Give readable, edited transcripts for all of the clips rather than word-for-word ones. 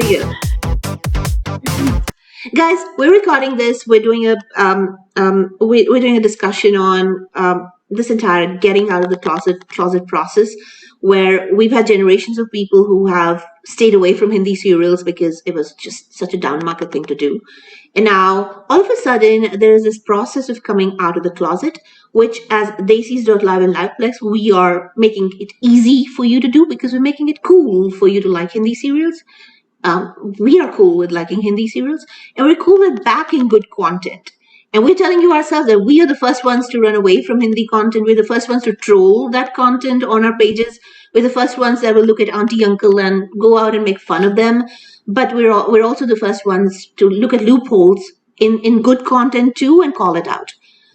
Here guys, we're recording this. We're doing a discussion on this entire getting out of the closet process, where we've had generations of people who have stayed away from Hindi serials because it was just such a down market thing to do. And now, all of a sudden, there is this process of coming out of the closet, which, as Live and Liveplex, we are making it easy for you to do because we're making it cool for you to like Hindi serials. We are cool with liking Hindi serials, and we're cool with backing good content. And we're telling you ourselves that we are the first ones to run away from Hindi content. We're the first ones to troll that content on our pages. We're the first ones that will look at auntie, uncle, and go out and make fun of them. But we're also the first ones to look at loopholes in good content too and call it out.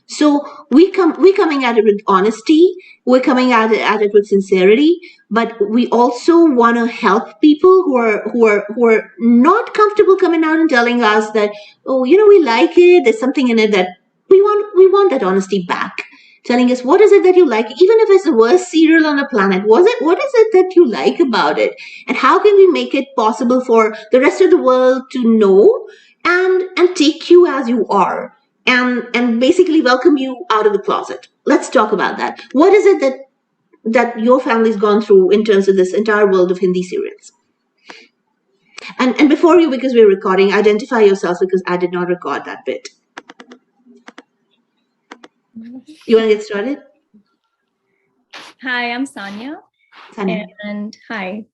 So we coming at it with honesty. We're coming at it with sincerity, but we also want to help people who are not comfortable coming out and telling us that, oh, we like it. There's something in it that we want that honesty back. Telling us what is it that you like, even if it's the worst cereal on the planet. What is it that you like about it, and how can we make it possible for the rest of the world to know and take you as you are, and basically welcome you out of the closet. Let's talk about that. What is it that your family's gone through in terms of this entire world of Hindi serials? And before you, because we're recording, identify yourselves because I did not record that bit. You want to get started? Hi, I'm Sanya. Sanya. And hi.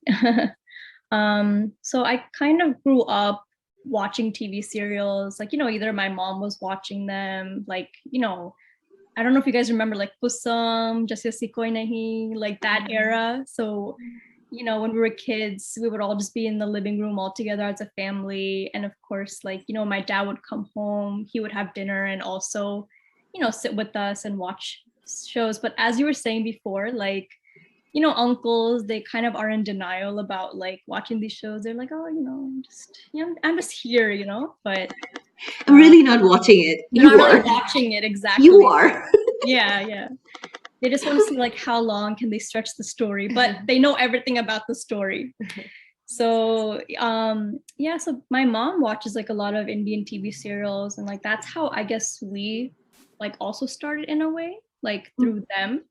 So I kind of grew up watching TV serials, like, either my mom was watching them, like, I don't know if you guys remember, like Kusam, Jaise Si Koi Nahi, like that era. So, when we were kids, we would all just be in the living room all together as a family. And of course, like, my dad would come home, he would have dinner and also, sit with us and watch shows. But as you were saying before, like, uncles, they kind of are in denial about like watching these shows. They're like, oh, I'm just here, but I'm really not watching it. You are really watching it. Exactly. You are. Yeah. They just want to see like how long can they stretch the story, but they know everything about the story. So so my mom watches like a lot of Indian TV serials, and like that's how I guess we like also started in a way, like through them.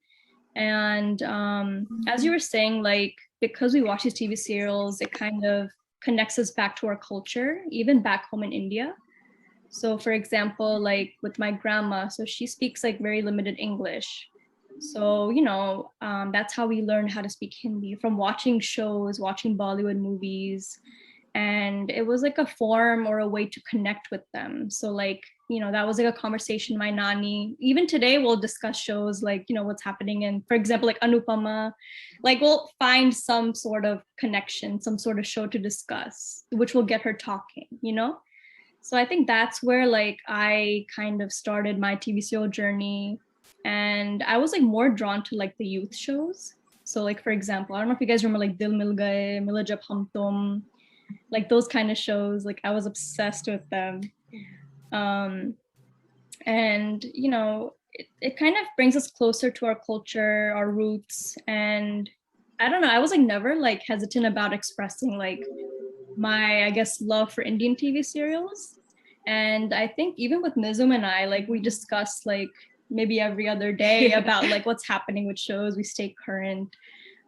And as you were saying, like because we watch these TV serials, it kind of connects us back to our culture, even back home in India. So for example, like with my grandma, so she speaks like very limited English. So, that's how we learned how to speak Hindi, from watching shows, watching Bollywood movies. And it was like a form or a way to connect with them. So like, that was like a conversation. My nani, even today we'll discuss shows like, what's happening. And for example, like Anupama, like we'll find some sort of connection, some sort of show to discuss, which will get her talking, So I think that's where like I kind of started my TV serial journey. And I was like more drawn to like the youth shows. So like, for example, I don't know if you guys remember like Dil Mil Gaye, Mila Jab Hum Tum, like those kind of shows. Like I was obsessed with them. And it kind of brings us closer to our culture, our roots. And I don't know, I was like never like hesitant about expressing like my, I guess, love for Indian TV serials. And I think even with Nizam and I, like we discuss like maybe every other day about like what's happening with shows, we stay current.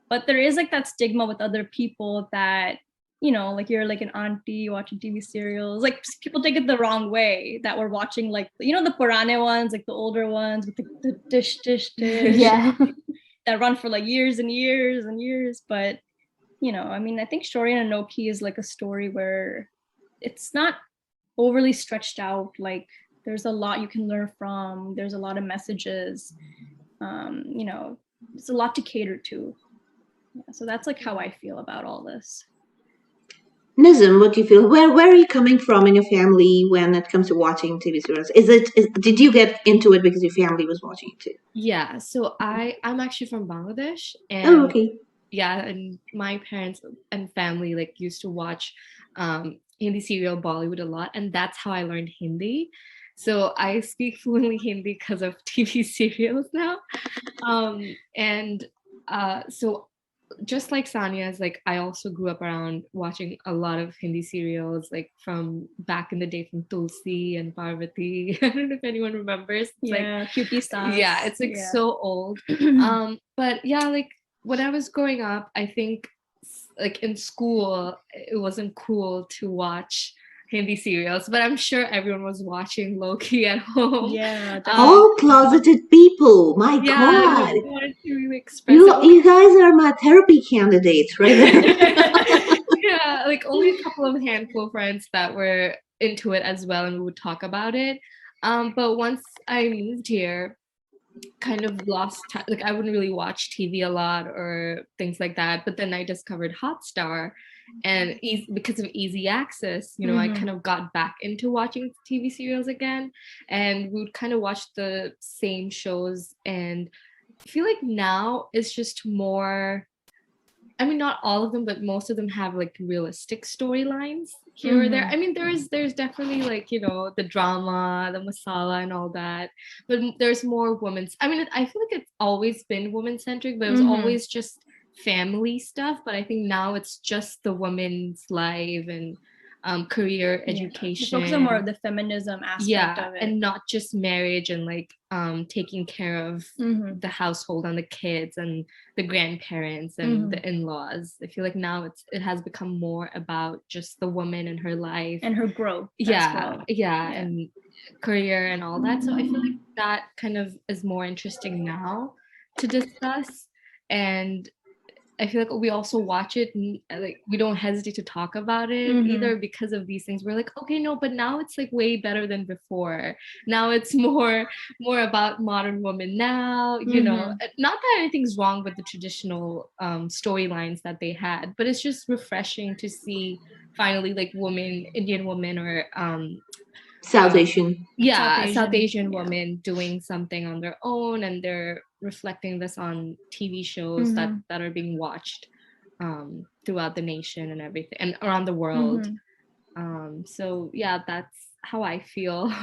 But there is like that stigma with other people that, like you're like an auntie watching TV serials. Like people take it the wrong way that we're watching like, the Purane ones, like the older ones with the dish. Yeah. That run for like years and years and years. But, I think Shori and Anoki is like a story where it's not overly stretched out. Like there's a lot you can learn from. There's a lot of messages. It's a lot to cater to. Yeah, so that's like how I feel about all this. Nizam, what do you feel? Where are you coming from in your family when it comes to watching TV serials? Did you get into it because your family was watching it too? Yeah, so I'm actually from Bangladesh, and okay. Yeah, and my parents and family like used to watch Hindi serial Bollywood a lot, and that's how I learned Hindi. So I speak fluently Hindi because of TV serials now. So just like Sanya's, like I also grew up around watching a lot of Hindi serials, like from back in the day, from Tulsi and Parvati. I don't know if anyone remembers. It's Yeah, QP stars. yeah, it's like Yeah. so old. But yeah, like when I was growing up, I think like in school, it wasn't cool to watch Hindi serials, but I'm sure everyone was watching Loki at home. Yeah, definitely. All closeted people. My Yeah, God. no one wanted to really express it. You guys are my therapy candidates right there. Yeah, like only a couple of handful of friends that were into it as well, and we would talk about it. But once I moved here, kind of lost time. Like I wouldn't really watch TV a lot or things like that. But then I discovered Hotstar, and because of easy access, you know, I kind of got back into watching TV serials again, and we would kind of watch the same shows. And I feel like now it's just more. I mean, not all of them, but most of them have like realistic storylines here or there. I mean, there's definitely like, you know, the drama, the masala and all that, but there's more women's. I mean, I feel like it's always been woman centric, but it was always just family stuff. But I think now it's just the woman's life and career, education. Focus on more of the feminism aspect of it. And not just marriage and like taking care of the household and the kids and the grandparents and the in-laws. I feel like now it has become more about just the woman and her life and her growth. And career and all that. So I feel like that kind of is more interesting now to discuss. And I feel like we also watch it and like we don't hesitate to talk about it either because of these things. We're like, okay, no, but now it's like way better than before. Now it's more about modern women now, you know. Not that anything's wrong with the traditional storylines that they had, but it's just refreshing to see finally like Indian women or South Asian. South Asian women doing something on their own, and they're reflecting this on TV shows that are being watched throughout the nation and everything and around the world. So yeah, that's how I feel.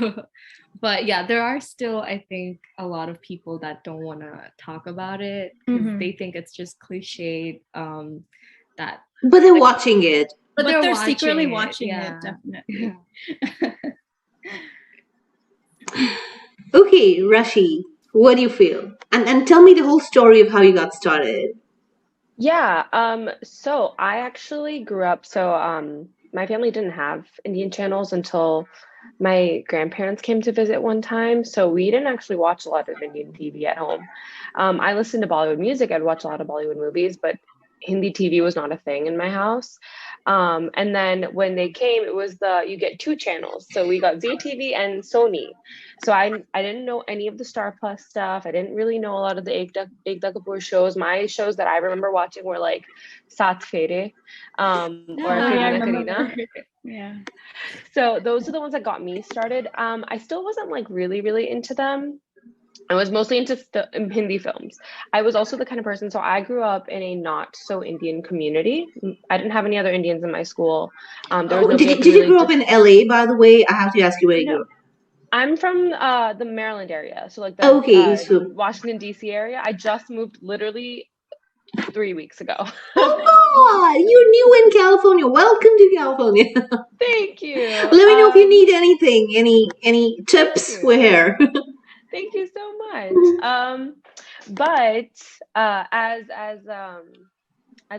But yeah, there are still, I think, a lot of people that don't want to talk about it because they think it's just cliched. But they're watching it. But they're secretly watching it, definitely. Okay, Rashi, what do you feel? And tell me the whole story of how you got started. Yeah, so I actually grew up, my family didn't have Indian channels until my grandparents came to visit one time. So we didn't actually watch a lot of Indian TV at home. I listened to Bollywood music, I'd watch a lot of Bollywood movies, but Hindi TV was not a thing in my house. And then when they came, it was you get two channels. So we got ZTV and Sony. So I didn't know any of the Star Plus stuff. I didn't really know a lot of the Ekta Kapoor shows. My shows that I remember watching were like Sat Fere or Karina Karina. Yeah. So those are the ones that got me started. I still wasn't like really, really into them. I was mostly into Hindi films. I was also the kind of person, so I grew up in a not so Indian community. I didn't have any other Indians in my school. Did you grow up in LA, by the way? I have to ask you where you grew up. I'm from the Maryland area, so like the Washington, D.C. area. I just moved literally 3 weeks ago. Oh, you're new in California. Welcome to California. Thank you. Let me know if you need anything, any tips. We're here. Thank you so much. But as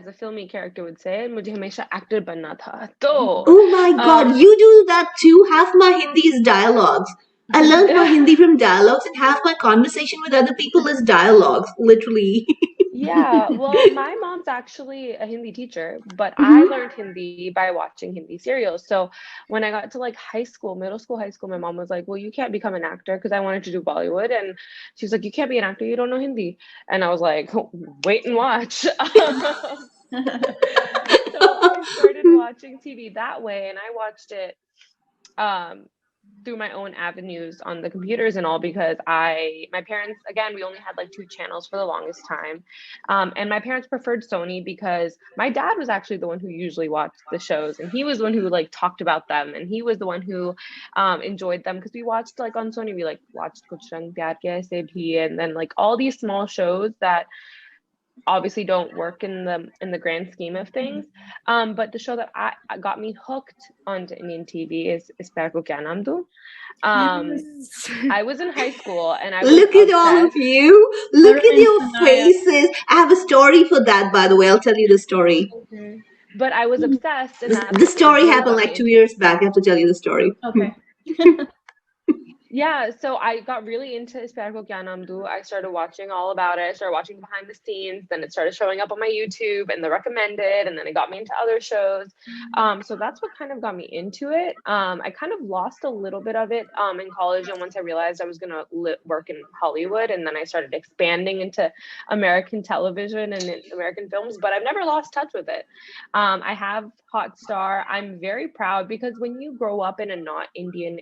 a filmy character would say, मुझे हमेशा actor बनना था. तो oh my God, you do that too. Half my Hindi is dialogues. I learned my Hindi from dialogues, and half my conversation with other people is dialogues, literally. Yeah, well, my mom's actually a Hindi teacher, but I learned Hindi by watching Hindi serials. So when I got to like middle school, high school, my mom was like, well, you can't become an actor, because I wanted to do Bollywood. And she was like, you can't be an actor, you don't know Hindi. And I was like, wait and watch. So I started watching TV that way, and I watched it through my own avenues on the computers and all, because my parents, again, we only had like two channels for the longest time. And my parents preferred Sony because my dad was actually the one who usually watched the shows, and he was the one who like talked about them, and he was the one who enjoyed them, because we watched like on Sony, we like watched Kuch Rang Pyar Ke Aise Bhi, and then like all these small shows that obviously don't work in the grand scheme of things. But the show that I got me hooked onto Indian TV is Pyar Ko Kya Naam Do. Yes. I was in high school and I was Look at all of obsessed. you. Look at Arvind, your Sanaya. faces. I have a story for that, by the way. I'll tell you the story. Okay. But I was obsessed, and The that's what story really happened got me like 2 into. years back. I have to tell you the story. Okay. Yeah, so I got really into Pyar Ko Kya Naam Do. I started watching all about it. I started watching behind the scenes. Then it started showing up on my YouTube and the recommended, and then it got me into other shows. So that's what kind of got me into it. I kind of lost a little bit of it in college, and once I realized I was gonna work in Hollywood, and then I started expanding into American television and American films. But I've never lost touch with it. I have Hotstar. I'm very proud because when you grow up in a not Indian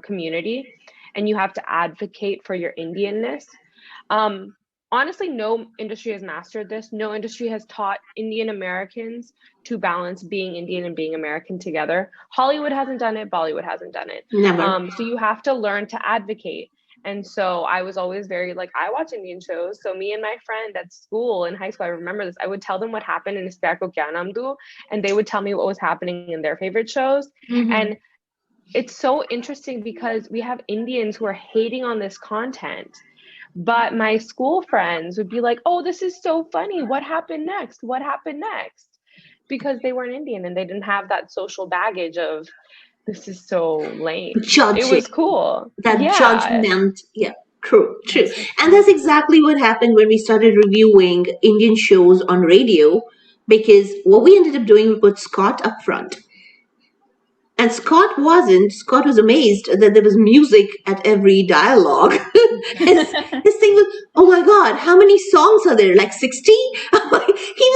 community and you have to advocate for your Indianness. Honestly, no industry has mastered this. No industry has taught Indian Americans to balance being Indian and being American together. Hollywood hasn't done it. Bollywood hasn't done it. Never. So you have to learn to advocate. And so I was always very like, I watch Indian shows. So me and my friend at school in high school, I remember this, I would tell them what happened in Pyar Ko Kya Naam Do, and they would tell me what was happening in their favorite shows. Mhm. And it's so interesting because we have Indians who are hating on this content, but my school friends would be like, "Oh, this is so funny. What happened next? What happened next?" Because they weren't Indian and they didn't have that social baggage of this is so lame. It Judging. was cool. That Yeah. judgment. Yeah, true. Yes, that's And true. that's exactly what happened when we started reviewing Indian shows on radio, because what we ended up doing, we put Scott up front. And Scott was amazed that there was music at every dialogue. his thing was, oh my God, how many songs are there? Like 60? He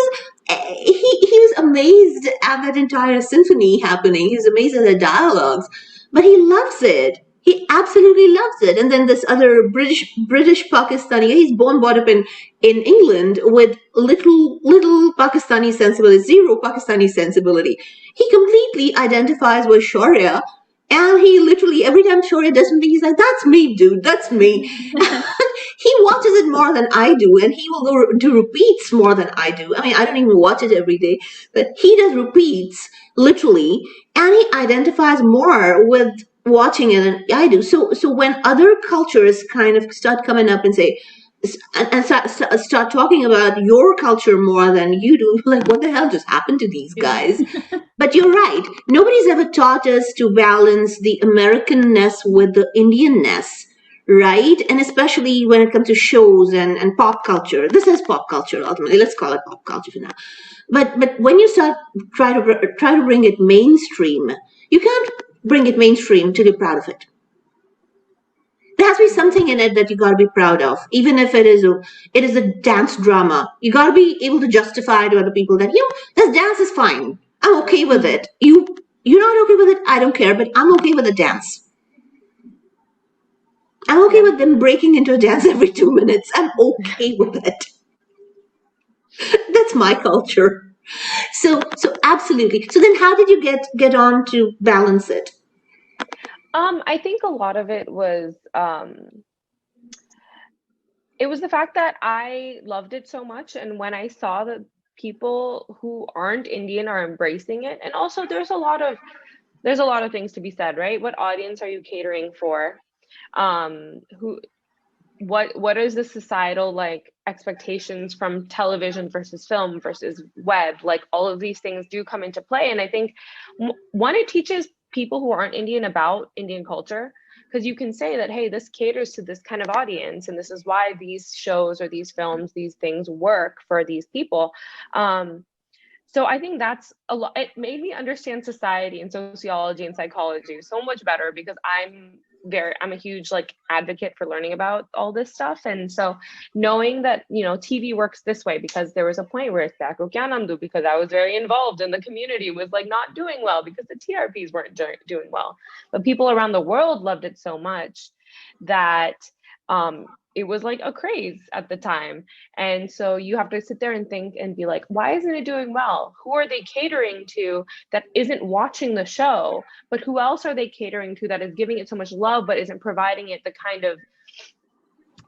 was amazed at that entire symphony happening. He was amazed at the dialogues. But he loves it. He absolutely loves it. And then this other British Pakistani, he's born brought up in England with little Pakistani sensibility, zero Pakistani sensibility. He completely identifies with Shaurya, and he literally, every time Shaurya does something, he's like, that's me, dude, that's me. He watches it more than I do, and he will go do repeats more than I do. I mean, I don't even watch it every day, but he does repeats, literally, and he identifies more with watching it than I do. So when other cultures kind of start coming up and say, and start talking about your culture more than you do, you're like, what the hell just happened to these guys? But you're right. Nobody's ever taught us to balance the Americanness with the Indianness, right? And especially when it comes to shows and pop culture. This is pop culture ultimately. Let's call it pop culture for now. But when you start try to bring it mainstream, you can't bring it mainstream till you're proud of it. There has to be something in it that you got to be proud of, even if it is a dance drama. You got to be able to justify to other people that, this dance is fine. I'm okay with it. You're not okay with it. I don't care, but I'm okay with the dance. I'm okay with them breaking into a dance every 2 minutes. I'm okay with it. That's my culture. So absolutely. So then, how did you get on to balance it? I think a lot of it was the fact that I loved it so much, and when I saw that people who aren't Indian are embracing it, and also there's a lot of things to be said, right? What audience are you catering for? What is the societal like expectations from television versus film versus web? Like all of these things do come into play, and I think one, it teaches people who aren't Indian about Indian culture, because you can say that, hey, this caters to this kind of audience, and this is why these shows or these films, these things work for these people. So I think that's a lot. It made me understand society and sociology and psychology so much better, because I'm a huge like advocate for learning about all this stuff. And so knowing that, TV works this way, because there was a point where it's Pyar Ko Kya Naam Do, because I was very involved in the community, was like not doing well because the TRPs weren't doing well. But people around the world loved it so much that it was like a craze at the time. And so you have to sit there and think and be like, why isn't it doing well? Who are they catering to that isn't watching the show? But who else are they catering to that is giving it so much love but isn't providing it the kind of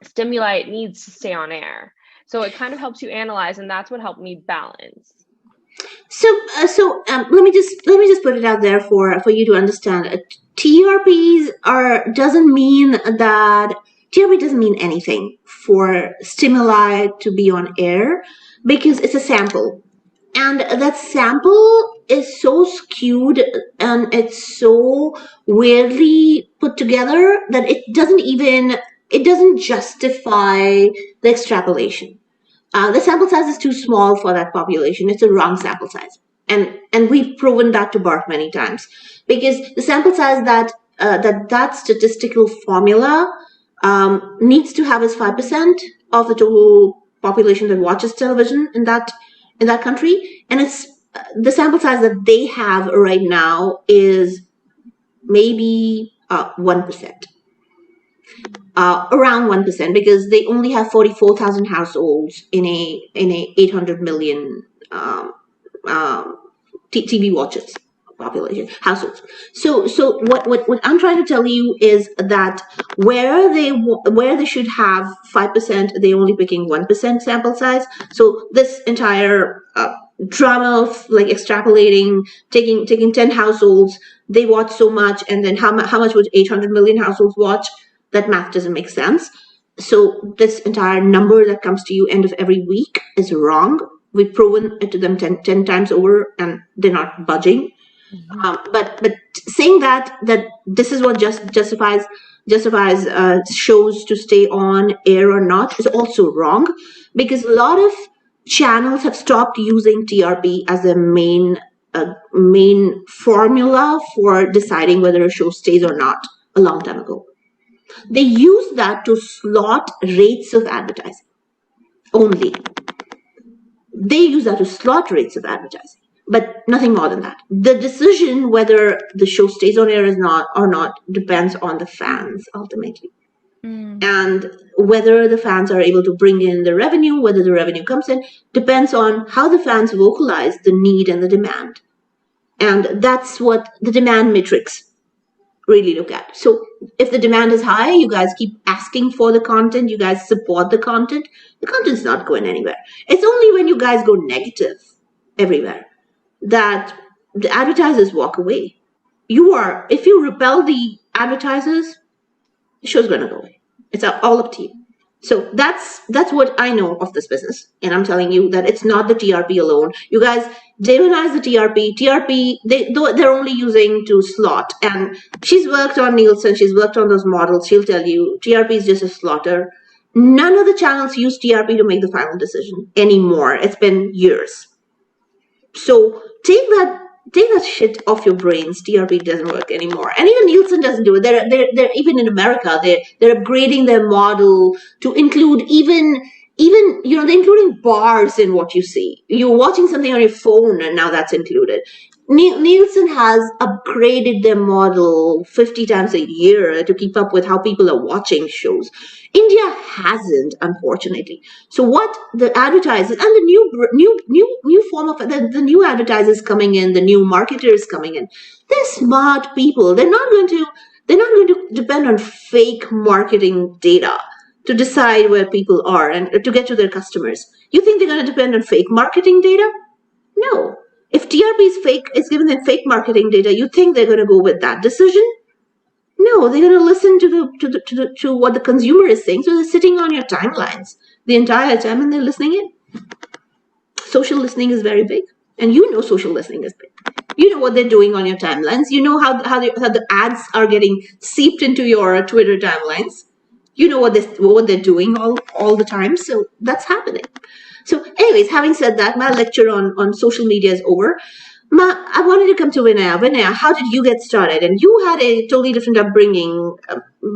stimuli it needs to stay on air? So it kind of helps you analyze, and that's what helped me balance. So, let me just put it out there for you to understand. TRPs doesn't mean that TRP doesn't mean anything for stimuli to be on air, because it's a sample, and that sample is so skewed and it's so weirdly put together that it doesn't justify the extrapolation. The sample size is too small for that population. It's a wrong sample size, and we've proven that to birth many times, because the sample size that statistical formula needs to have is 5% of the total population that watches television in that country, and it's the sample size that they have right now is maybe 1%. Around 1%, because they only have 44,000 households in a 800 million TV watchers population households. So what I'm trying to tell you is that where they should have 5%, they're only picking 1% sample size. So this entire drama of like extrapolating, taking 10 households, they watch so much, and then how much would 800 million households watch? That math doesn't make sense. So this entire number that comes to you end of every week is wrong. We've proven it to them 10 times over, and they're not budging. But saying that this is what justifies shows to stay on air or not is also wrong, because a lot of channels have stopped using TRP as a main formula for deciding whether a show stays or not a long time ago. They use that to slot rates of advertising only. They use that to slot rates of advertising, but nothing more than that. The decision whether the show stays on air or not depends on the fans ultimately. And whether the fans are able to bring in the revenue, whether the revenue comes in, depends on how the fans vocalize the need and the demand. And that's what the demand matrix really look at. So if the demand is high, you guys keep asking for the content, you guys support the content's not going anywhere. It's only when you guys go negative everywhere that the advertisers walk away. If you repel the advertisers, the show's going to go away. It's all up to you. So that's what I know of this business, and I'm telling you that it's not the TRP alone. You guys demonize the TRP. TRP they're only using to slot, and she's worked on Nielsen. She's worked on those models. She'll tell you TRP is just a slotter. None of the channels use TRP to make the final decision anymore. It's been years. So take that shit off your brains. TRP doesn't work anymore, and even Nielsen doesn't do it. They're even in America. They're upgrading their model to include even they're including bars in what you see. You're watching something on your phone, and now that's included. Nielsen has upgraded their model 50 times a year to keep up with how people are watching shows. India hasn't, unfortunately. So what the advertisers and the new form of the new advertisers coming in, the new marketers coming in, they're smart people. They're not going to depend on fake marketing data to decide where people are and to get to their customers. You think they're going to depend on fake marketing data? No. If TRP is giving them fake marketing data, you think they're going to go with that decision? No, they're going to listen to what the consumer is saying. So they're sitting on your timelines the entire time, and they're listening in. Social listening is very big, and you know social listening is big. You know what they're doing on your timelines. You know how the ads are getting seeped into your Twitter timelines. You know what they're doing all the time. So that's happening. So anyways, having said that, my lecture on social media is over. I wanted to come to Vinaya. Vinaya, how did you get started? And you had a totally different upbringing,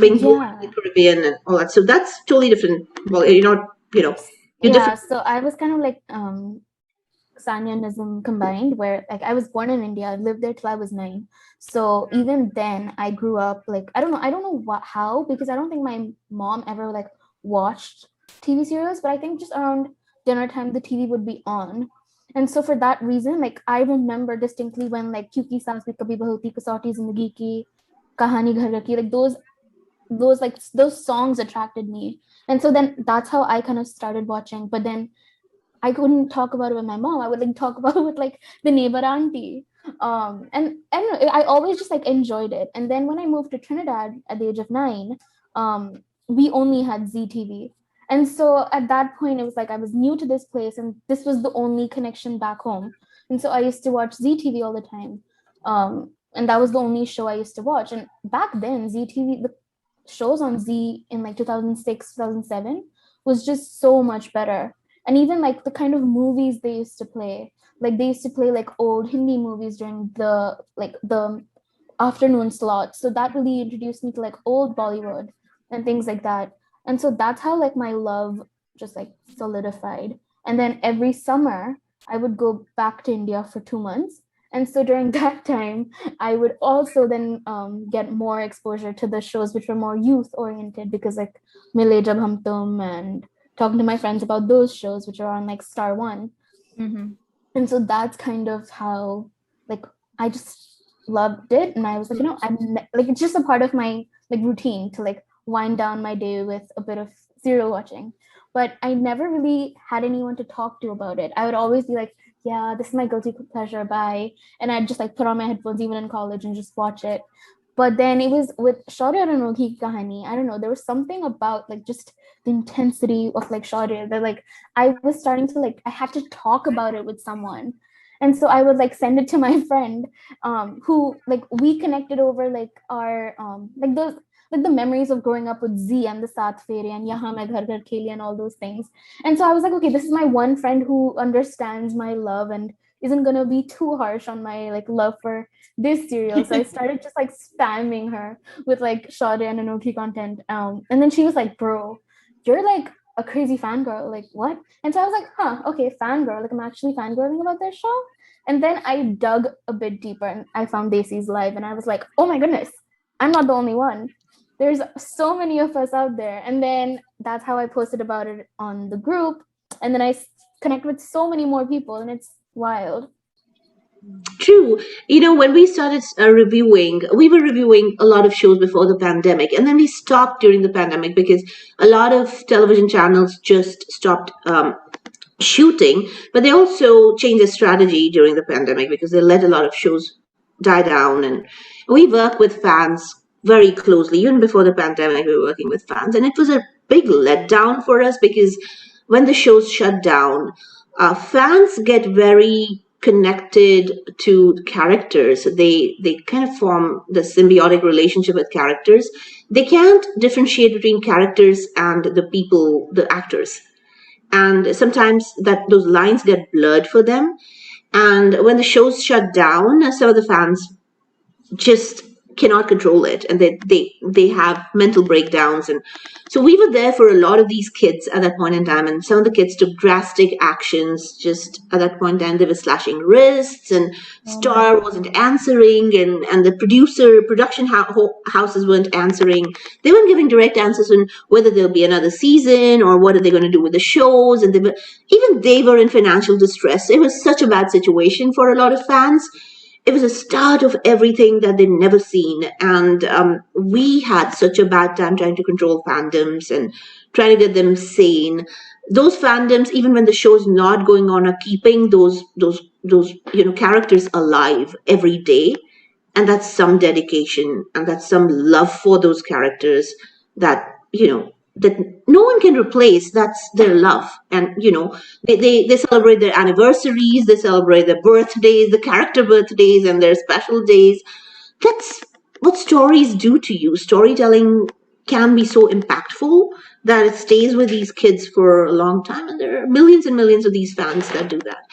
being born in the Caribbean and all that. So that's totally different. Well, you're different. So I was kind of like Sanya and Nazam combined, where like I was born in India. I lived there till I was 9. So even then, I grew up like I don't know how, because I don't think my mom ever like watched TV serials, but I think just around dinner time the TV would be on, and so for that reason, like I remember distinctly when like Kyuki Saas Bhi Kabhi Bahoti Kasauti Zindagi Ki, Kahani Ghar Ki, like those those songs attracted me. And so then that's how I kind of started watching. But then I couldn't talk about it with my mom. I would like talk about it with like the neighbor auntie. And I don't know, I always just like enjoyed it. And then when I moved to Trinidad at the age of 9, we only had ZTV. And so at that point, it was like I was new to this place, and this was the only connection back home. And so I used to watch ZTV all the time. And that was the only show I used to watch. And back then, ZTV, the shows on Z in like 2006, 2007 was just so much better. And even like the kind of movies they used to play, like they used to play like old Hindi movies during the afternoon slot. So that really introduced me to like old Bollywood and things like that. And so that's how like my love just like solidified. And then every summer I would go back to India for 2 months. And so during that time, I would also then get more exposure to the shows which were more youth oriented, because like Mile Jab Hum Tum and talking to my friends about those shows which are on like Star One. Mm-hmm. And so that's kind of how like I just loved it. And I was like, like it's just a part of my like routine to like wind down my day with a bit of serial watching. But I never really had anyone to talk to about it. I would always be like, yeah, this is my guilty pleasure, bye. And I'd just like put on my headphones even in college and just watch it. But then it was with Shaurya and Anokhi Kahani, I don't know, there was something about like just the intensity of like Shaurya that like I was starting to like, I had to talk about it with someone. And so I would like send it to my friend, who like we connected over like our like those like the memories of growing up with Z and the Saath Fere and Yahan Main Ghar Ghar Kheli and all those things. And so I was like, okay, this is my one friend who understands my love and isn't gonna be too harsh on my like love for this serial. So I started just like spamming her with like Shaurya and Anokhi content. And then she was like, bro, you're like a crazy fangirl. Like, what? And so I was like, huh, okay, fangirl. Like, I'm actually fangirling about this show. And then I dug a bit deeper and I found Desi's live, and I was like, oh my goodness, I'm not the only one. There's so many of us out there. And then that's how I posted about it on the group. And then I connect with so many more people, and it's wild. True. When we started reviewing, we were reviewing a lot of shows before the pandemic, and then we stopped during the pandemic because a lot of television channels just stopped shooting, but they also changed their strategy during the pandemic because they let a lot of shows die down. And we work with fans very closely. Even before the pandemic, we were working with fans, and it was a big letdown for us because when the shows shut down, fans get very connected to characters. They kind of form the symbiotic relationship with characters. They can't differentiate between characters and the people, the actors, and sometimes that those lines get blurred for them. And when the shows shut down, some of the fans just cannot control it, and they have mental breakdowns. And so we were there for a lot of these kids at that point in time, and some of the kids took drastic actions. Just at that point in time, they were slashing wrists, and Star wasn't answering, and the production houses weren't answering. They weren't giving direct answers on whether there'll be another season or what are they going to do with the shows. And even they were in financial distress. It was such a bad situation for a lot of fans. It was a start of everything that they'd never seen. And we had such a bad time trying to control fandoms and trying to get them sane. Those fandoms, even when the show's not going on, are keeping those characters alive every day. And that's some dedication, and that's some love for those characters that that no one can replace. That's their love. And they celebrate their anniversaries, they celebrate their birthdays, the character birthdays and their special days. That's what stories do to you. Storytelling can be so impactful that it stays with these kids for a long time, and there are millions and millions of these fans that do that.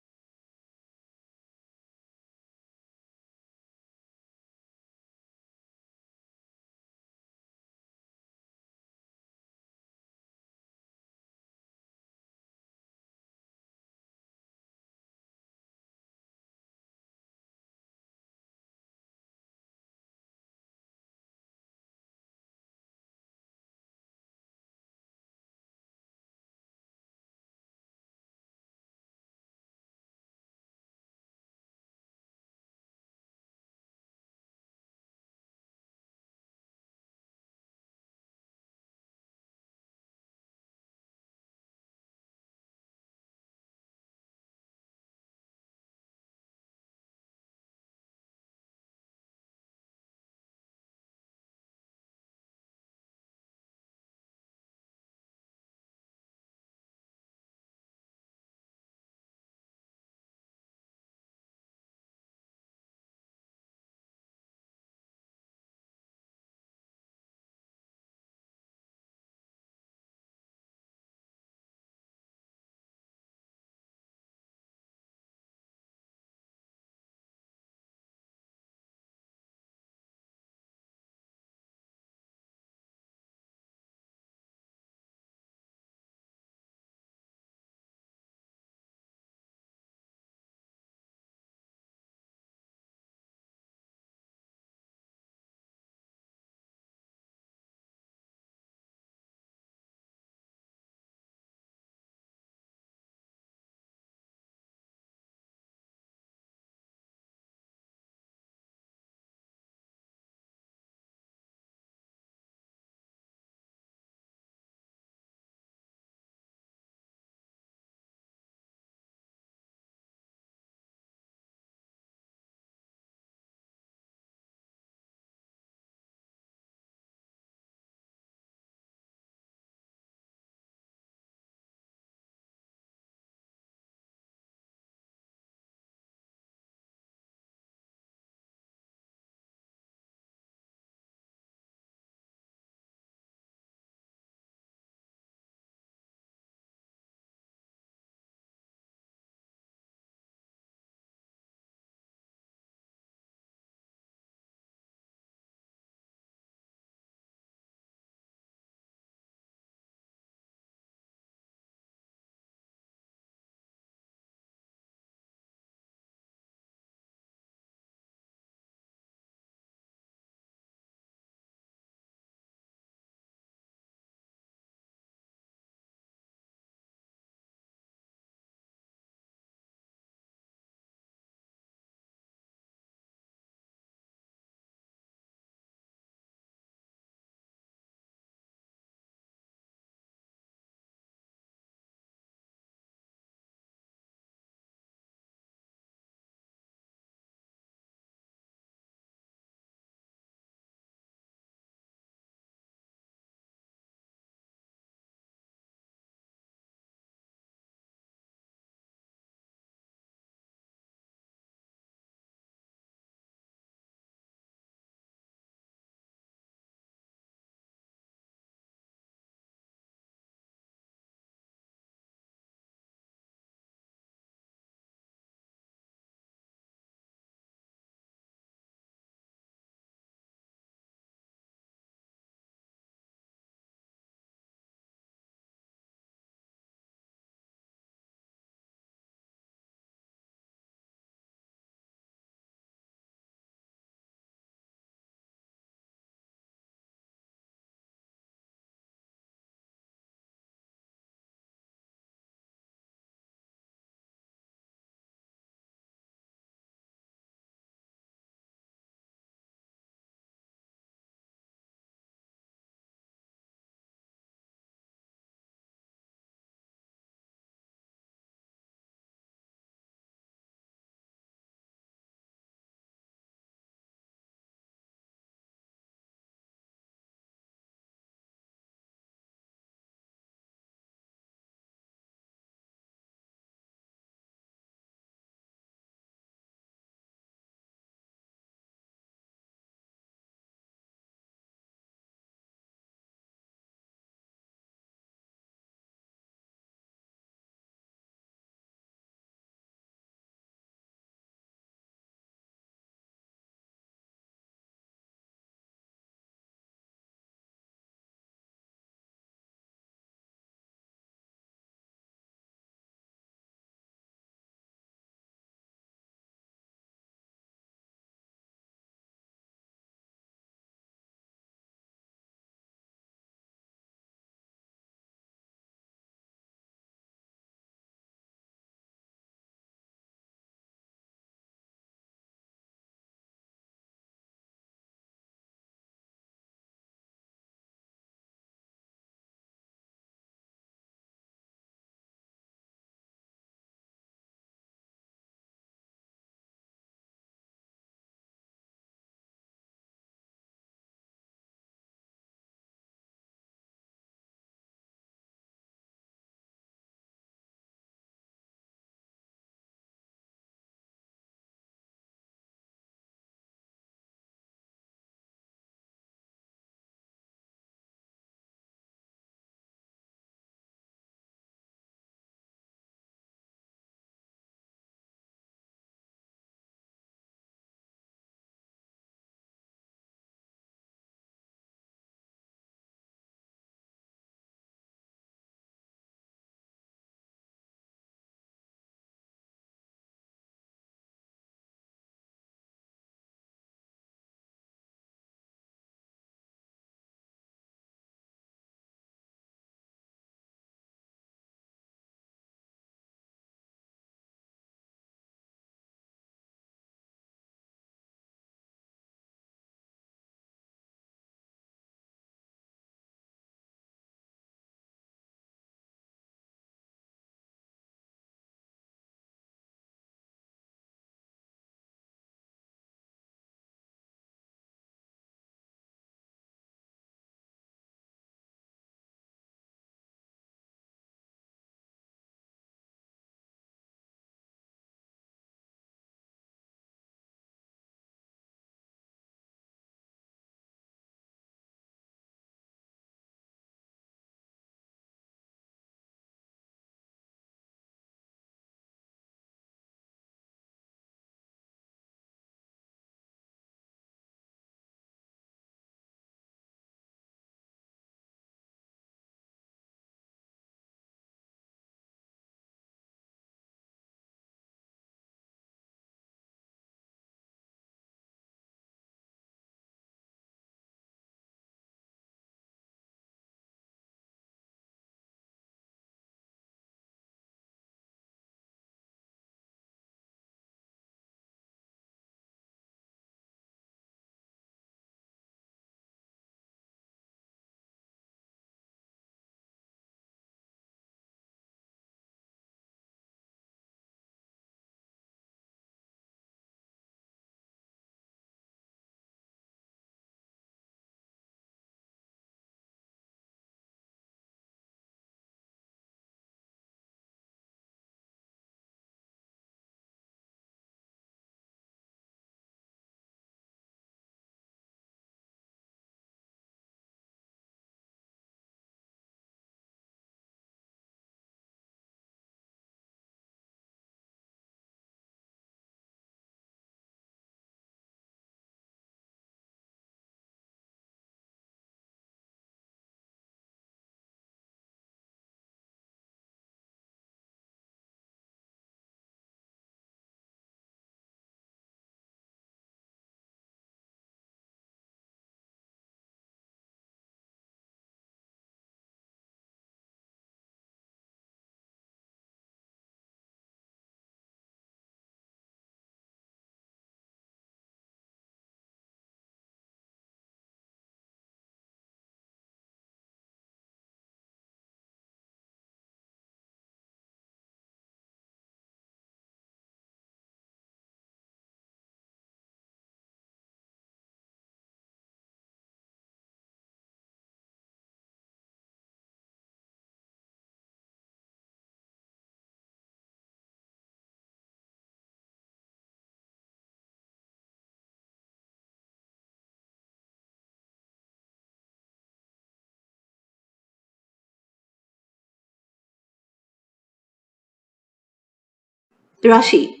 Rashi?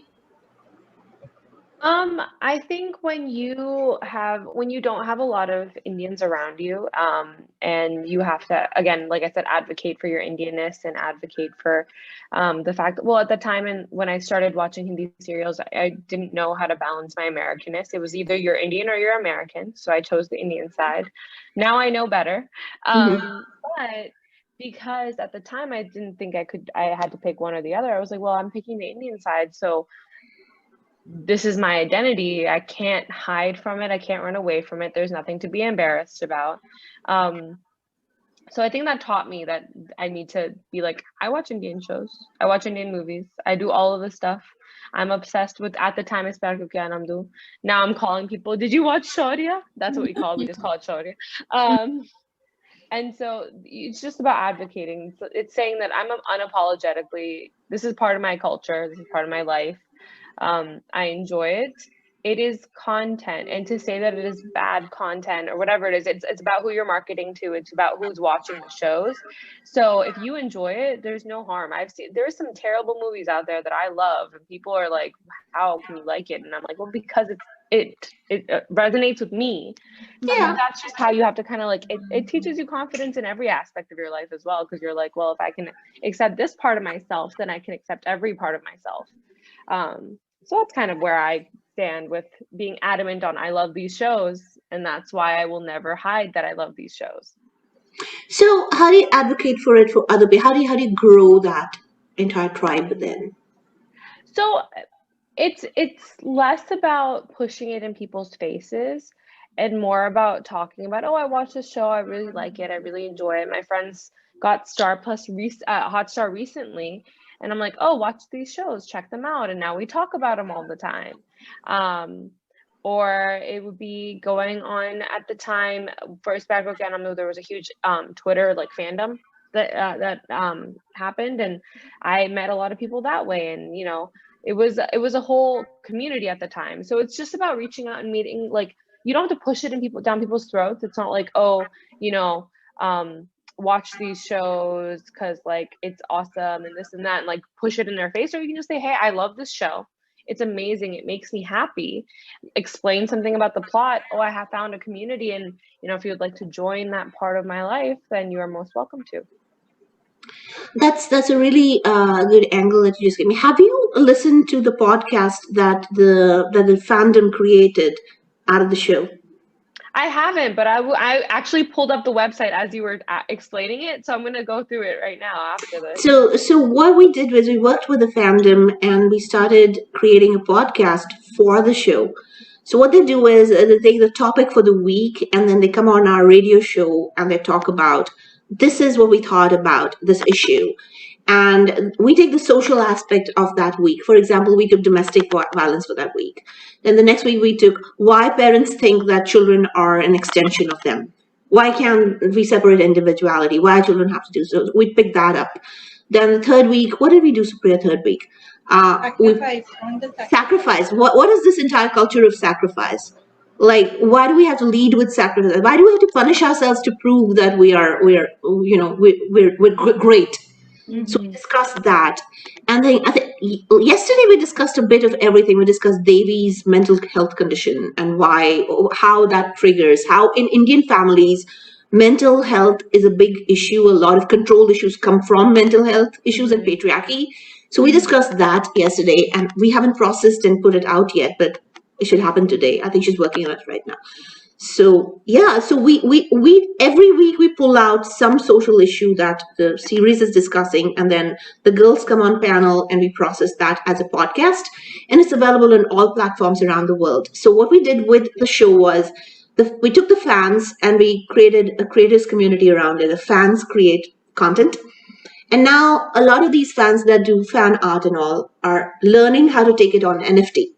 I think when you don't have a lot of Indians around you, and you have to, again, like I said, advocate for your Indianness and advocate for the fact that, well, at the time and when I started watching Hindi serials, I didn't know how to balance my Americanness. It was either you're Indian or you're American, so I chose the Indian side. Now I know better. But because at the time I didn't think I had to pick one or the other. I was like, well, I'm picking the Indian side, so this is my identity. I can't hide from it. I can't run away from it. There's nothing to be embarrassed about. So I think that taught me that I need to be like, I watch Indian shows. I watch Indian movies. I do all of this stuff. I'm obsessed with, at the time, it's Pyar Kyun Naam Do. Now I'm calling people, did you watch Shaurya? That's what we call it. We just call it Shaurya. And so it's just about advocating. It's saying that I'm unapologetically, this is part of my culture. This is part of my life. I enjoy it. It is content, and to say that it is bad content or whatever it is, it's about who you're marketing to. It's about who's watching the shows. So if you enjoy it, there's no harm. There's some terrible movies out there that I love, and people are like, "How can you like it?" And I'm like, "Well, because it resonates with me." So that's just how you have to kind of like it teaches you confidence in every aspect of your life as well, because you're like, well, if I can accept this part of myself, then I can accept every part of myself. So that's kind of where I stand with being adamant on I love these shows, and that's why I will never hide that I love these shows. So how do you advocate for it for other people? How do you grow that entire tribe then? So it's less about pushing it in people's faces and more about talking about, oh, I watched this show, I really like it, I really enjoy it. My friends got Hotstar recently, and I'm like, oh, watch these shows, check them out, and now we talk about them all the time. Or it would be going on at the time for Pyar Kyun Naam Do, there was a huge Twitter like fandom that happened, and I met a lot of people that way, and you know, it was a whole community at the time. So it's just about reaching out and meeting. Like, you don't have to push it down people's throats. It's not like, oh, you know, watch these shows because like it's awesome and this and that, and like push it in their face. Or you can just say, hey, I love this show, it's amazing, it makes me happy. Explain something about the plot. Oh, I have found a community, and you know, if you would like to join that part of my life, then you are most welcome to. That's a really good angle that you just gave me. Have you listened to the podcast that the fandom created out of the show? I haven't, but I actually pulled up the website as you were explaining it, so I'm going to go through it right now after this. So what we did was we worked with the fandom and we started creating a podcast for the show. So what they do is they take the topic for the week and then they come on our radio show and they talk about, this is what we thought about this issue. And we take the social aspect of that week. For example, we took domestic violence for that week. Then the next week we took why parents think that children are an extension of them. Why can't we separate individuality? Why children have to do so? We picked that up. Then the third week, what did we do, Supriya, third week? Sacrifice. What is this entire culture of sacrifice? Like, why do we have to lead with sacrifice? Why do we have to punish ourselves to prove that we're great? So we discussed that. And then I think yesterday we discussed a bit of everything. We discussed Devi's mental health condition and how that triggers, how in Indian families, mental health is a big issue. A lot of control issues come from mental health issues and patriarchy. So we discussed that yesterday, and we haven't processed and put it out yet, but it should happen today. I think she's working on it right now. So yeah, so we every week we pull out some social issue that the series is discussing, and then the girls come on panel and we process that as a podcast, and it's available on all platforms around the world. So what we did with the show was we took the fans and we created a creators community around it. The fans create content, and now a lot of these fans that do fan art and all are learning how to take it on NFT.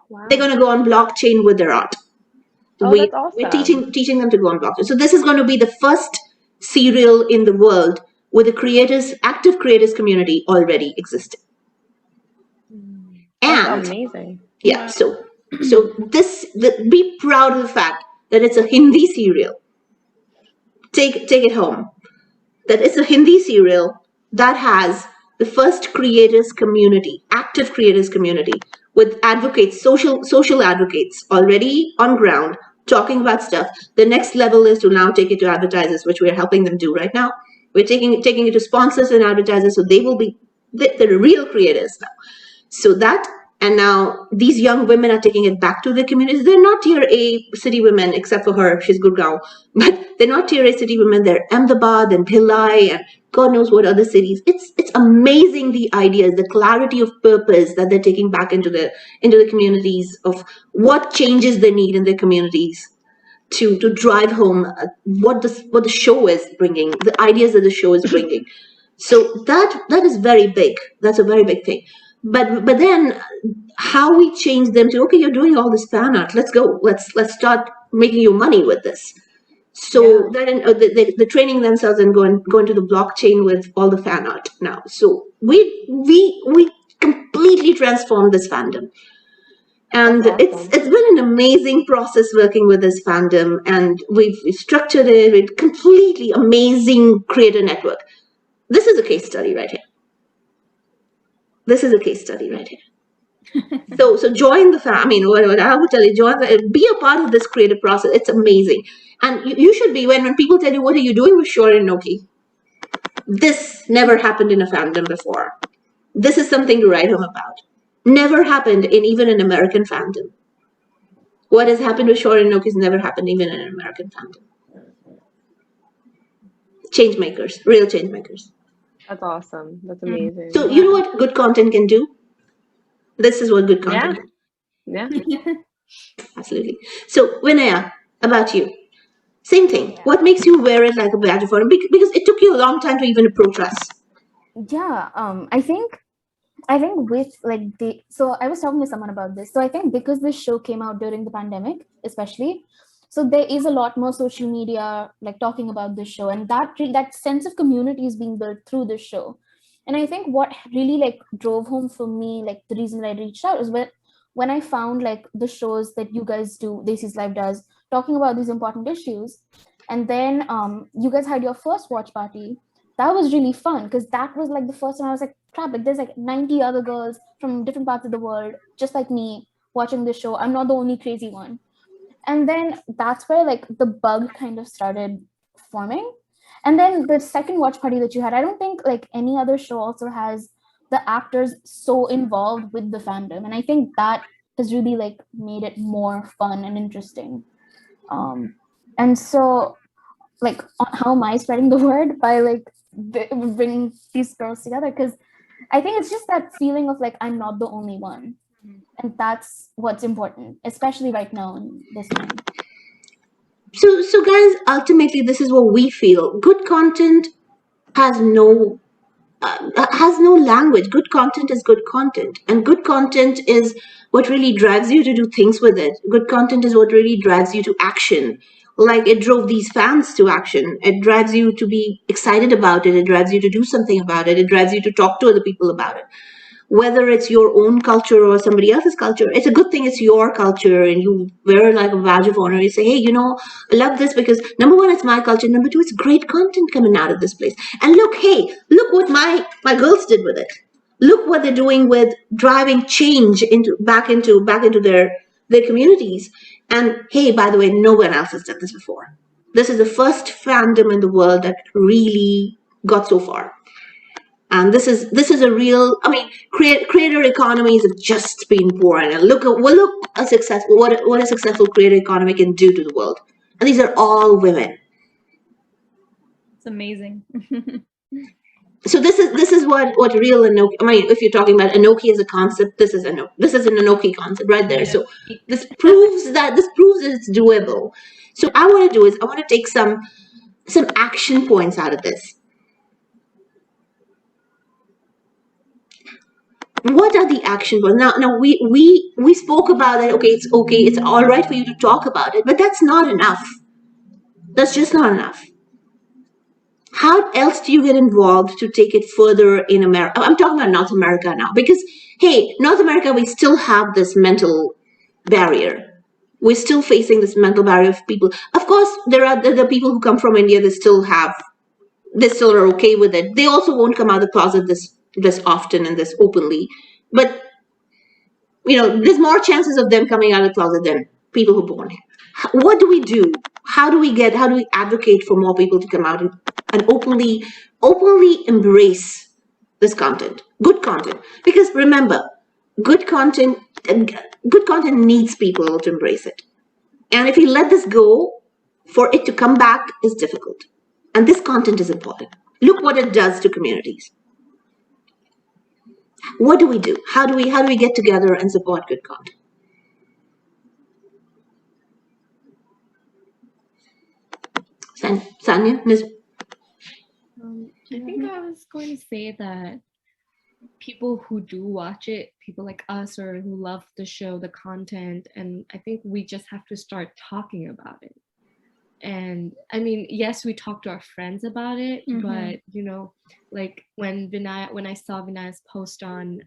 Wow. They're going to go on blockchain with their art. Oh, that's awesome. We're teaching them to go on blockchain. So this is going to be the first serial in the world with a active creators community already existing. That's amazing. Yeah. So be proud of the fact that it's a Hindi serial. Take it home. That it's a Hindi serial that has the first creators community, active creators community, with advocates, social advocates already on ground talking about stuff. The next level is to now take it to advertisers, which we're helping them do right now. We're taking it to sponsors and advertisers, so they will be the real creators now. So that, and now these young women are taking it back to their communities. They're not tier A city women, except for her, she's Gurgaon, but they're not tier A city women. They're Ahmedabad and Bhilai and God knows what other cities. It's amazing, the ideas, the clarity of purpose that they're taking back into the communities, of what changes they need in their communities to drive home what the show is bringing, the ideas that the show is bringing. So that is very big. That's a very big thing. But then how we change them to, okay, you're doing all this fan art. Let's go. Let's start making you money with this. So then they're training themselves and going to the blockchain with all the fan art now. So we completely transformed this fandom. And That's awesome. it's been an amazing process working with this fandom, and we've structured it with completely amazing creator network. This is a case study right here. This is a case study right here. So join the I mean, what I would tell you, be a part of this creative process. It's amazing. And you should be, when people tell you, what are you doing with Shorin Noki? This never happened in a fandom before. This is something to write home about. Never happened in even an American fandom. What has happened with Shorin Noki has never happened even in an American fandom. Change makers, real change makers. That's awesome. That's amazing. So you know what good content can do? This is what good content can do. Yeah. Absolutely. So Vinaya, about you. Same thing. What makes you wear it like a badge of honor? Because it took you a long time to even approach us. Yeah, I think with like so I was talking to someone about this. So I think because this show came out during the pandemic, especially, so there is a lot more social media like talking about this show, and that sense of community is being built through this show. And I think what really like drove home for me, like the reason that I reached out, is when I found like the shows that you guys do, Desi's Life does, talking about these important issues, and then you guys had your first watch party. That was really fun, because that was like the first time I was like, crap, like there's like 90 other girls from different parts of the world just like me watching this show. I'm not the only crazy one. And then that's where like the bug kind of started forming. And then the second watch party that you had, I don't think like any other show also has the actors so involved with the fandom, and I think that has really like made it more fun and interesting. And so like how am I spreading the word? By like bringing these girls together, because I think it's just that feeling of like I'm not the only one, and that's what's important, especially right now in this time. So guys, ultimately this is what we feel. Good content has no language. Good content is good content, and good content is what really drives you to do things with it. Good content is what really drives you to action. Like it drove these fans to action. It drives you to be excited about it. It drives you to do something about it. It drives you to talk to other people about it. Whether it's your own culture or somebody else's culture, it's a good thing it's your culture, and you wear it like a badge of honor. You say, hey, I love this because number one, it's my culture. Number two, it's great content coming out of this place. And look, hey, look what my girls did with it. Look what they're doing with driving change back into their communities. And hey, by the way, no one else has done this before. This is the first fandom in the world that really got so far. And this is a real, I mean, creator economies have just been born. And look what a successful creator economy can do to the world. And these are all women. It's amazing. So this is what real Anaconda. I mean, if you're talking about Anaconda as a concept, this is an Anaconda concept right there. So this proves that it's doable. So what I want to do is I want to take some action points out of this. What are the action points? Now we spoke about it. Okay, it's all right for you to talk about it, but that's not enough. That's just not enough. How else do you get involved to take it further in America? I'm talking about North America now, because hey, North America, we still have this mental barrier. We're still facing this mental barrier of people. Of course, there are the people who come from India. They still are okay with it. They also won't come out of the closet this often and this openly, but there's more chances of them coming out of the closet than people who are born here. What do we do? How do we advocate for more people to come out and openly embrace this content, good content? Because remember, good content needs people to embrace it. And if you let this go, for it to come back is difficult. And this content is important. Look what it does to communities. What do we do? How do we get together and support good content? Sanya? I think I was going to say that people who do watch it, people like us or who love the show, the content, and I think we just have to start talking about it. And I mean, yes, we talk to our friends about it, but like when I saw Vinya's post on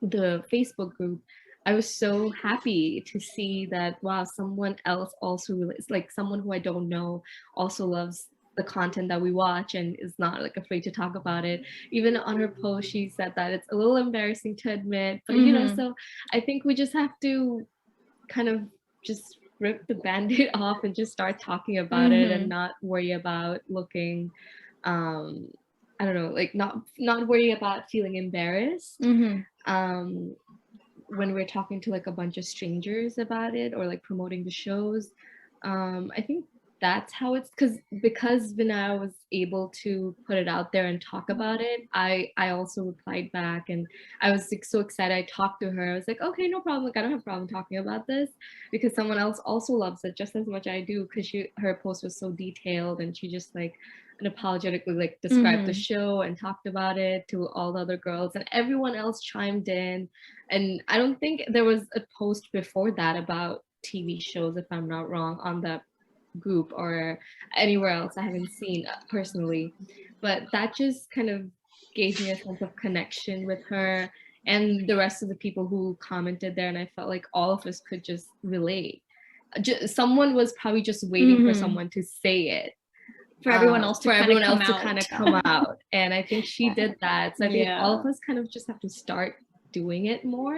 the Facebook group, I was so happy to see that, wow, someone else also like someone who I don't know also loves the content that we watch and is not like afraid to talk about it. Even on her post, she said that it's a little embarrassing to admit, but so I think we just have to kind of just rip the band-aid off and just start talking about it and not worry about looking I don't know, like not worry about feeling embarrassed when we're talking to like a bunch of strangers about it or like promoting the shows. I think that's how it's because Vinaya was able to put it out there and talk about it. I also replied back and I was like, so excited. I talked to her. I was like, okay, no problem. Like I don't have a problem talking about this because someone else also loves it just as much as I do, because her post was so detailed and she just like unapologetically like described the show and talked about it to all the other girls, and everyone else chimed in. And I don't think there was a post before that about TV shows, if I'm not wrong, on the group or anywhere else. I haven't seen personally, but that just kind of gave me a sense of connection with her and the rest of the people who commented there, and I felt like all of us could just relate. Someone was probably just waiting for someone to say it, for everyone else to kind of come out, and I think she did that. So I think all of us kind of just have to start doing it more.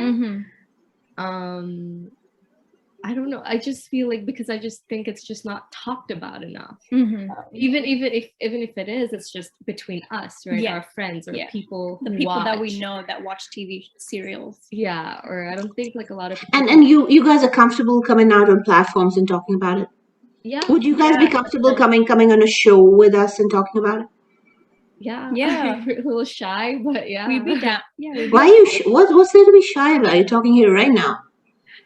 I don't know. I just feel like, because I just think it's just not talked about enough. Even if it is, it's just between us, right? Our friends or people that we know that watch TV serials. Yeah, or I don't think like a lot of people. And you guys are comfortable coming out on platforms and talking about it? Yeah. Would you guys be comfortable coming on a show with us and talking about it? Yeah. We're a little shy, but yeah. We'd be down. Yeah. Why are you? What's there to be shy about? You're talking here right now.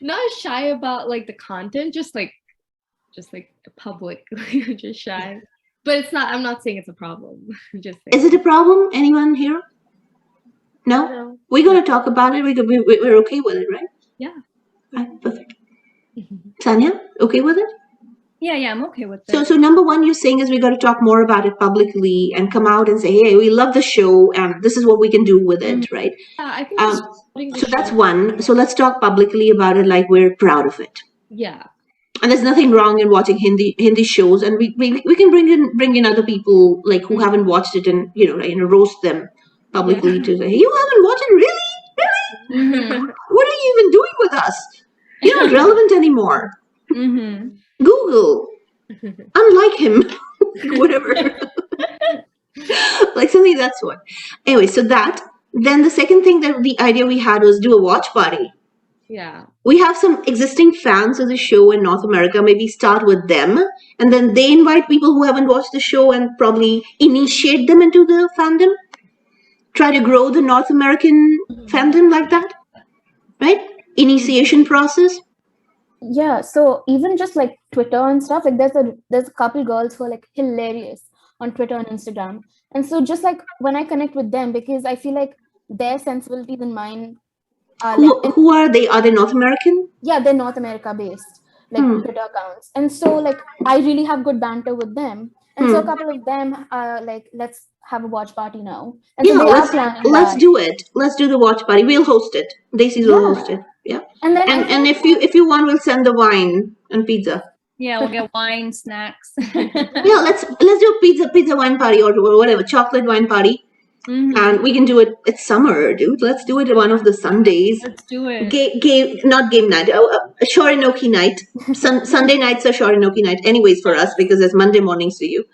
Not shy about like the content, just like public, just shy. But it's not. I'm not saying it's a problem. Just saying. Is it a problem? Anyone here? No. We're gonna talk about it. We're okay with it, right? Yeah. Right. Perfect. Sanya, okay with it? Yeah, I'm okay with it. So number one, you're saying is we got to talk more about it publicly and come out and say, hey, we love the show and this is what we can do with it, right? Yeah, I think so that's one. So let's talk publicly about it like we're proud of it. Yeah. And there's nothing wrong in watching Hindi shows, and we can bring in other people like who haven't watched it and roast them publicly to say, hey, you haven't watched it, really? What are you even doing with us? You're not relevant anymore. Google, unlike him, whatever. Like something that's what. Anyway, so then the second thing that the idea we had was do a watch party. Yeah. We have some existing fans of the show in North America. Maybe start with them, and then they invite people who haven't watched the show and probably initiate them into the fandom. Try to grow the North American fandom like that, right? Initiation process. Yeah, so even just like Twitter and stuff, like there's a couple girls who are like hilarious on Twitter and Instagram, and so just like when I connect with them, because I feel like their sensibilities and mine are who are they? Are they North American? Yeah, they're North America based, like Twitter accounts, and so like I really have good banter with them, and so a couple of them are like, let's have a watch party now, and so let's do it. Let's do the watch party. We'll host it. Daisy will host it. Yeah. And then and if you want, we'll send the wine and pizza. Yeah, we'll get wine, snacks. Yeah, let's do pizza wine party or whatever, chocolate wine party. Mhm. And we can do it. It's summer, dude. Let's do it one of the Sundays. Let's do it. Not game night. A Shorinoki night. Sunday nights are Shorinoki night, anyways, for us, because it's Monday mornings to you.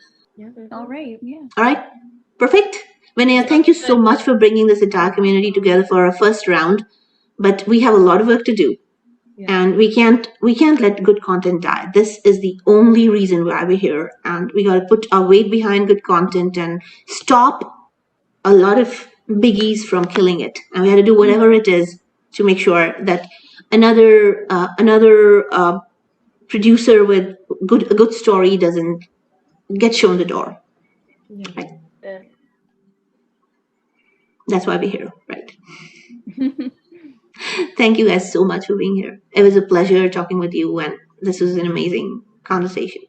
All right. Yeah. All right, perfect. Vinya, thank you so much for bringing this entire community together for our first round. But we have a lot of work to do, and we can't let good content die. This is the only reason why we're here, and we got to put our weight behind good content and stop a lot of biggies from killing it. And we had to do whatever it is to make sure that another producer with a good story doesn't get shown the door. Right? Yeah. That's why we're here, right? Thank you guys so much for being here. It was a pleasure talking with you, and this was an amazing conversation.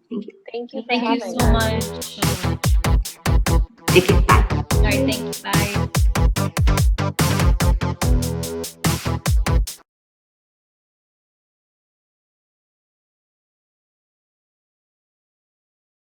Thank you. Thank you for Thank you having so us. much. Take care. Bye.